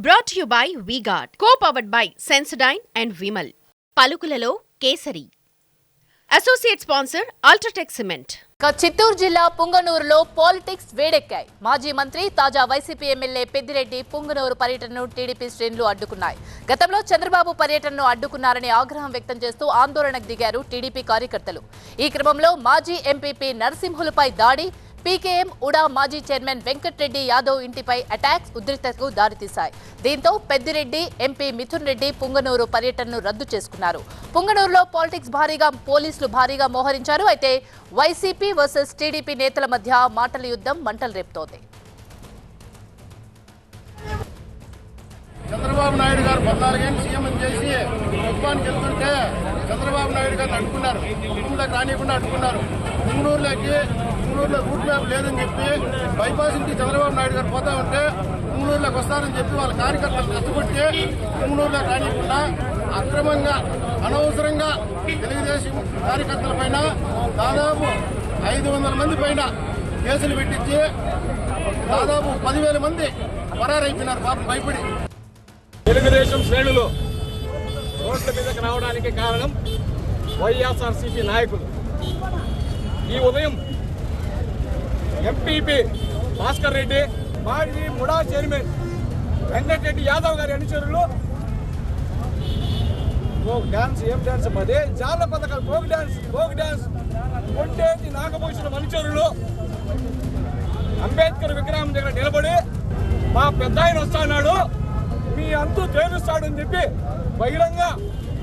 Brought to you by V-Guard, co-powered by Sensodyne and Vimal. పలుకులలో Kesari. Associate sponsor UltraTech cement. Chittoor జిల్లా పుంగనూరులో politics వేడెక్కాయి. మాజీ మంత్రి తాజా వైసీపీ ఎమ్మెల్యే పెద్దిరెడ్డి పుంగనూరు పర్యటనను టీడీపీ శ్రేణులు అడ్డుకున్నాయి. గతంలో చంద్రబాబు పర్యటనను అడ్డుకున్నారని ఆగ్రహం వ్యక్తం చేస్తూ ఆందోళనకు దిగారు టీడీపీ కార్యకర్తలు. ఈ క్రమంలో మాజీ ఎంపీపీ నరసింహులపై దాడి, పీకేఎం ఉడా మాజీ చైర్మన్ వెంకట్రెడ్డి యాదవ్ ఇంటిపై అటాక్స్ ఉద్రిక్తతకు దారితీశాయి. దీంతో పెద్దిరెడ్డి, ఎంపీ మిథున్ రెడ్డి పుంగనూరు పర్యటనను రద్దు చేసుకున్నారు. పుంగనూరులో పోలీసులు భారీగా మోహరించారు. అయితే వైసీపీ వర్సెస్ టీడీపీ నేతల మధ్య మాటల యుద్ధం మంటలు రేపుతోంది. చంద్రబాబు నాయుడు గారు 14 ఏళ్ళు సీఎం చేసి కుప్పానికి వెళ్తుంటే చంద్రబాబు నాయుడు గారు అడ్డుకున్నారు. కుటుంబంలోకి రానియకుండా అడ్డుకున్నారు. పుంగనూరులో రూట్ మ్యాప్ లేదని చెప్పి బైపాస్ నుంచి చంద్రబాబు నాయుడు గారు పోతా ఉంటే పుంగనూరులోకి వస్తారని చెప్పి వాళ్ళ కార్యకర్తలు రెచ్చగొట్టి పుంగనూరులోకి రానియకుండా అక్రమంగా అనవసరంగా తెలుగుదేశం కార్యకర్తల పైన దాదాపు 500 మంది పైన కేసులు పెట్టించి దాదాపు 10,000 మంది పరారైపోయినారు పాపం భయపడి. తెలుగుదేశం శ్రేణులు రోడ్ల మీదకి రావడానికి కారణం వైఎస్ఆర్సీపీ నాయకులు. ఈ ఉదయం ఎంపీపీ భాస్కర్ రెడ్డి, మాజీ ముడా చైర్మన్ వెంకటరెడ్డి యాదవ్ గారి అనుచరులు ఏం డాన్స్ అదే జాల పథకాలు ఫోక్ డాన్స్ కొండేటి నాగభూషణ అనుచరులు అంబేద్కర్ విగ్రహం దగ్గర నిలబడి మా పెద్ద ఆయన వస్తాడు, మీ అంతు తేలుస్తాడని చెప్పి బహిరంగ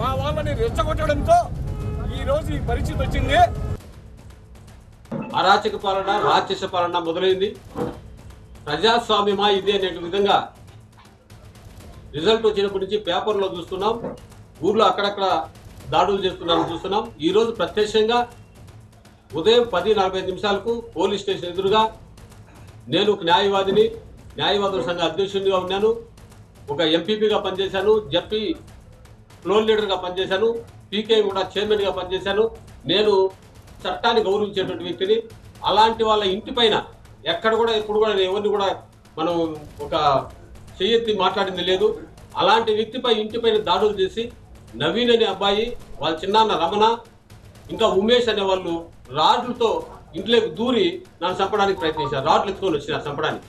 మా వాళ్ళని రెచ్చగొట్టడంతో ఈరోజు ఈ పరిస్థితి వచ్చింది. అరాచక పాలన, రాక్షస పాలన మొదలైంది. ప్రజాస్వామ్యమా ఇది అనే విధంగా రిజల్ట్ వచ్చినప్పటి నుంచి పేపర్లో చూస్తున్నాం. ఊర్లో అక్కడక్కడ దాడులు చేస్తున్నారని చూస్తున్నాం. ఈరోజు ప్రత్యక్షంగా ఉదయం 10:45 పోలీస్ స్టేషన్ ఎదురుగా నేను ఒక న్యాయవాదుల సంఘ అధ్యక్షుడిగా ఉన్నాను, ఒక ఎంపీపీగా పనిచేశాను, జెడ్పీ ఫ్లోర్ లీడర్గా పనిచేశాను, పీకే కూడా చైర్మన్గా పనిచేశాను. నేను చట్టాన్ని గౌరవించేటువంటి వ్యక్తిని. అలాంటి వాళ్ళ ఇంటి పైన ఎప్పుడు కూడా ఎవరిని కూడా మనం ఒక చెయ్యెత్తి మాట్లాడింది లేదు. అలాంటి వ్యక్తిపై ఇంటిపైన దాడులు చేసి నవీన్ అనే అబ్బాయి, వాళ్ళ చిన్నాన్న రమణ, ఇంకా ఉమేష్ అనే వాళ్ళు రాడ్లతో ఇంట్లోకి దూరి నన్ను చంపడానికి ప్రయత్నించారు. రాడ్లు ఎత్తుకొని వచ్చినారు చంపడానికి.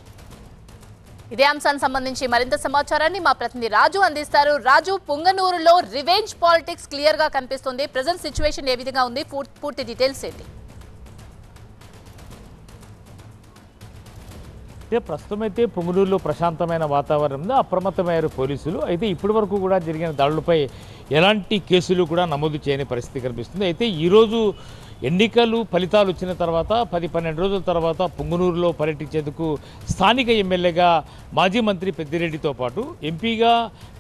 ఇదే అంశానికి సంబంధించి మరింత సమాచారాన్ని మా ప్రతినిధి రాజు అందిస్తారు. రాజు, పుంగనూరులో రివెంజ్ పాలిటిక్స్ క్లియర్ గా కనిపిస్తుంది. ప్రెజెంట్ సిచ్యువేషన్ ఏ విధంగా ఉంది? పూర్తి డీటెయిల్స్ ఏంటి? ప్రస్తుతం అయితే పుంగనూరులో ప్రశాంతమైన వాతావరణం ఉంది. అప్రమత్తమయ్యారు పోలీసులు. అయితే ఇప్పటి వరకు కూడా జరిగిన దాడులపై ఎలాంటి కేసులు కూడా నమోదు చేయని పరిస్థితి కనిపిస్తుంది. అయితే ఈరోజు ఎన్నికలు ఫలితాలు వచ్చిన తర్వాత 10-12 రోజుల తర్వాత పుంగనూరులో పర్యటించేందుకు స్థానిక ఎమ్మెల్యేగా మాజీ మంత్రి పెద్దిరెడ్డితో పాటు ఎంపీగా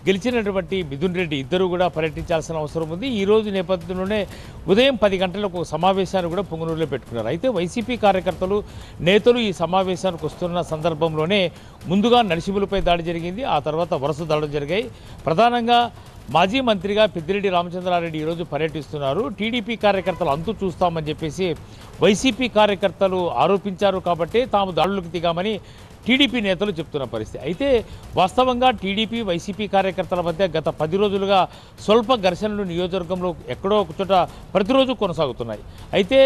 గెలిచినటువంటి మిథున్ రెడ్డి ఇద్దరు కూడా పర్యటించాల్సిన అవసరం ఉంది. ఈరోజు నేపథ్యంలోనే ఉదయం 10 గంటలకు సమావేశాన్ని కూడా పుంగనూరులో పెట్టుకున్నారు. అయితే వైసీపీ కార్యకర్తలు, నేతలు ఈ సమావేశానికి వస్తున్న సందర్భంలోనే ముందుగా నరసింహులపై దాడి జరిగింది. ఆ తర్వాత వరుస దాడులు జరిగాయి. ప్రధానంగా మాజీ మంత్రిగా పెద్దిరెడ్డి రామచంద్రారెడ్డి ఈరోజు పర్యటిస్తున్నారు. టీడీపీ కార్యకర్తలు అంతు చూస్తామని చెప్పేసి వైసీపీ కార్యకర్తలు ఆరోపించారు. కాబట్టి తాము దాడులకు దిగామని టీడీపీ నేతలు చెప్తున్న పరిస్థితి. అయితే వాస్తవంగా టీడీపీ, వైసీపీ కార్యకర్తల మధ్య గత 10 రోజులుగా స్వల్ప ఘర్షణలు నియోజకవర్గంలో ఎక్కడో ఒక చోట ప్రతిరోజు కొనసాగుతున్నాయి. అయితే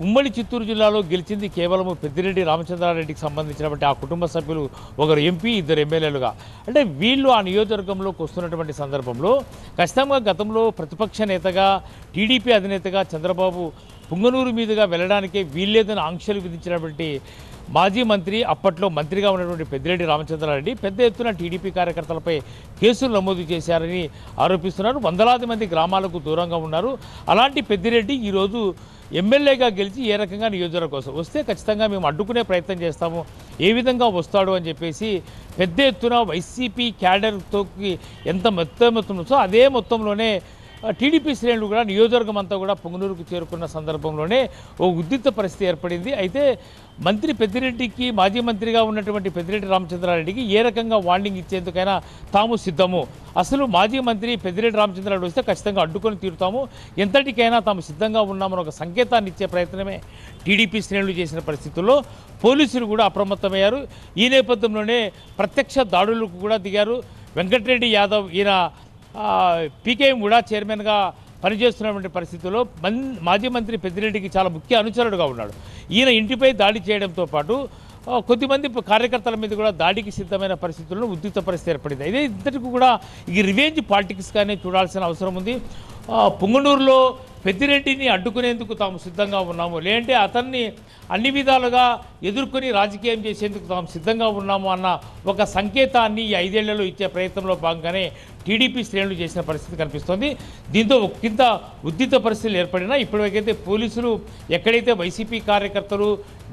ఉమ్మడి చిత్తూరు జిల్లాలో గెలిచింది కేవలం పెద్దిరెడ్డి రామచంద్రారెడ్డికి సంబంధించినటువంటి ఆ కుటుంబ సభ్యులు, ఒకరు ఎంపీ, 2 ఎమ్మెల్యేలుగా. అంటే వీళ్ళు ఆ నియోజకవర్గంలోకి వస్తున్నటువంటి సందర్భంలో ఖచ్చితంగా గతంలో ప్రతిపక్ష నేతగా, టీడీపీ అధినేతగా చంద్రబాబు పుంగనూరు మీదుగా వెళ్ళడానికే వీల్లేదని ఆంక్షలు విధించినటువంటి మాజీ మంత్రి, అప్పట్లో మంత్రిగా ఉన్నటువంటి పెద్దిరెడ్డి రామచంద్రారెడ్డి పెద్ద ఎత్తున టీడీపీ కార్యకర్తలపై కేసులు నమోదు చేశారని ఆరోపిస్తున్నారు. వందలాది మంది గ్రామాలకు దూరంగా ఉన్నారు. అలాంటి పెద్దిరెడ్డి ఈరోజు ఎమ్మెల్యేగా గెలిచి ఏ రకంగా నియోజకవర్గం కోసం వస్తే ఖచ్చితంగా మేము అడ్డుకునే ప్రయత్నం చేస్తాము, ఏ విధంగా వస్తాడు అని చెప్పేసి పెద్ద ఎత్తున వైసీపీ క్యాడర్తో ఎంత మొత్తం అదే మొత్తంలోనే టీడీపీ శ్రేణులు కూడా నియోజకవర్గం అంతా కూడా పుంగనూరుకు చేరుకున్న సందర్భంలోనే ఓ ఉద్రిక్త పరిస్థితి ఏర్పడింది. అయితే మంత్రి పెద్దిరెడ్డికి, మాజీ మంత్రిగా ఉన్నటువంటి పెద్దిరెడ్డి రామచంద్రారెడ్డికి ఏ రకంగా వార్నింగ్ ఇచ్చేందుకైనా తాము సిద్ధము, అసలు మాజీ మంత్రి పెద్దిరెడ్డి రామచంద్రారెడ్డి వస్తే ఖచ్చితంగా అడ్డుకొని తీరుతాము, ఎంతటికైనా తాము సిద్ధంగా ఉన్నామని ఒక సంకేతాన్ని ఇచ్చే ప్రయత్నమే టీడీపీ శ్రేణులు చేసిన పరిస్థితుల్లో పోలీసులు కూడా అప్రమత్తమయ్యారు. ఈ నేపథ్యంలోనే ప్రత్యక్ష దాడులకు కూడా దిగారు. వెంకటరెడ్డి యాదవ్ ఈయన పీకేఎం కూడా చైర్మన్గా పనిచేస్తున్నటువంటి పరిస్థితుల్లో మాజీ మంత్రి పెద్దిరెడ్డికి చాలా ముఖ్య అనుచరుడుగా ఉన్నాడు. ఈయన ఇంటిపై దాడి చేయడంతో పాటు కొద్దిమంది కార్యకర్తల మీద కూడా దాడికి సిద్ధమైన పరిస్థితుల్లో ఉద్రిక్త పరిస్థితి ఏర్పడింది. ఇదే ఇంతటికి కూడా ఈ రివెంజ్ పాలిటిక్స్గానే చూడాల్సిన అవసరం ఉంది. పుంగనూరులో పెద్దిరెడ్డిని అడ్డుకునేందుకు తాము సిద్ధంగా ఉన్నాము, లేదంటే అతన్ని అన్ని విధాలుగా ఎదుర్కొని రాజకీయం చేసేందుకు తాము సిద్ధంగా ఉన్నాము అన్న ఒక సంకేతాన్ని ఈ 5 ఏళ్లలో ఇచ్చే ప్రయత్నంలో భాగంగానే టీడీపీ శ్రేణులు చేసిన పరిస్థితి కనిపిస్తోంది. దీంతో ఒకంత ఉద్రిక్త పరిస్థితులు ఏర్పడినా ఇప్పటివరకైతే పోలీసులు ఎక్కడైతే వైసీపీ కార్యకర్తలు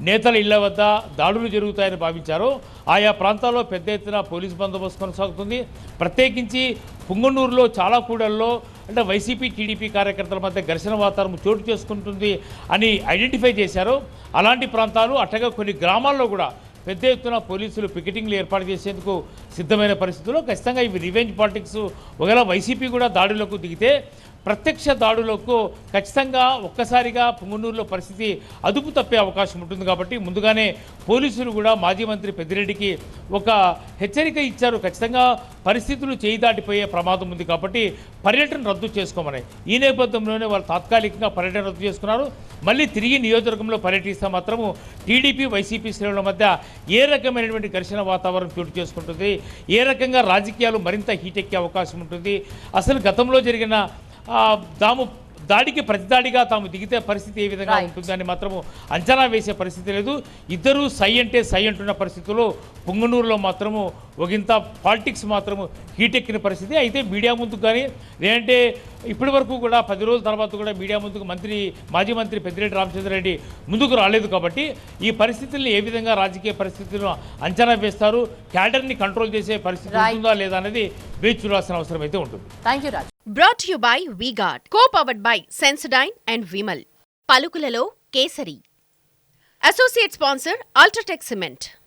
నేతల ఇళ్ల వద్ద దాడులు జరుగుతాయని భావించారో ఆయా ప్రాంతాల్లో పెద్ద ఎత్తున పోలీస్ బందోబస్తు కొనసాగుతుంది. ప్రత్యేకించి పుంగనూరులో చాలా కూడల్లో అంటే వైసీపీ టీడీపీ కార్యకర్తల మధ్య ఘర్షణ వాతావరణం చోటు చేసుకుంటుంది అని ఐడెంటిఫై చేశారు. అలాంటి ప్రాంతాలు అట్టగా కొన్ని గ్రామాల్లో కూడా పెద్ద ఎత్తున పోలీసులు పికెటింగ్లు ఏర్పాటు చేసేందుకు సిద్ధమైన పరిస్థితుల్లో ఖచ్చితంగా ఇవి రివెంజ్ పాలిటిక్స్. ఒకవేళ వైసీపీ కూడా దాడులకు దిగితే ప్రత్యక్ష దాడులకు ఖచ్చితంగా ఒక్కసారిగా పుంగనూరులో పరిస్థితి అదుపు తప్పే అవకాశం ఉంటుంది. కాబట్టి ముందుగానే పోలీసులు కూడా మాజీ మంత్రి పెద్దిరెడ్డికి ఒక హెచ్చరిక ఇచ్చారు. ఖచ్చితంగా పరిస్థితులు చేయి దాటిపోయే ప్రమాదం ఉంది కాబట్టి పర్యటన రద్దు చేసుకోమని. ఈ నేపథ్యంలోనే వాళ్ళు తాత్కాలికంగా పర్యటన రద్దు చేసుకున్నారు. మళ్ళీ తిరిగి నియోజకవర్గంలో పర్యటిస్తే మాత్రము టీడీపీ వైసీపీ శ్రేణుల మధ్య ఏ రకమైనటువంటి ఘర్షణ వాతావరణం చోటు చేసుకుంటుంది, ఏ రకంగా రాజకీయాలు మరింత హీటెక్కే అవకాశం ఉంటుంది. అసలు గతంలో జరిగిన దాడికి ప్రతిదాడిగా తాము దిగితే పరిస్థితి ఏ విధంగా ఉంటుందని మాత్రము అంచనా వేసే పరిస్థితి లేదు. ఇద్దరూ సై అంటే సై అంటున్న పరిస్థితుల్లో పుంగనూరులో మాత్రము ఒకంత పాలిటిక్స్ మాత్రము హీటెక్కిన పరిస్థితి. అయితే మీడియా ముందుకు కానీ లేదంటే ఇప్పటి వరకు కూడా 10 రోజుల తర్వాత కూడా మీడియా ముందుకు మాజీ మంత్రి పెద్దిరెడ్డి రామచంద్రారెడ్డి ముందుకు రాలేదు. కాబట్టి ఈ పరిస్థితుల్ని ఏ విధంగా రాజకీయ పరిస్థితులను అంచనా వేస్తారు, క్యాడర్ని కంట్రోల్ చేసే పరిస్థితి ఉంటుందా లేదా అనేది వేచి చూడాల్సిన అవసరం అయితే ఉంటుంది. Thank you Raj. Brought to you by V-Guard, co-powered by Sensodyne and Vimal. పలుకులలో Kesari. Associate sponsor Ultratech Cement.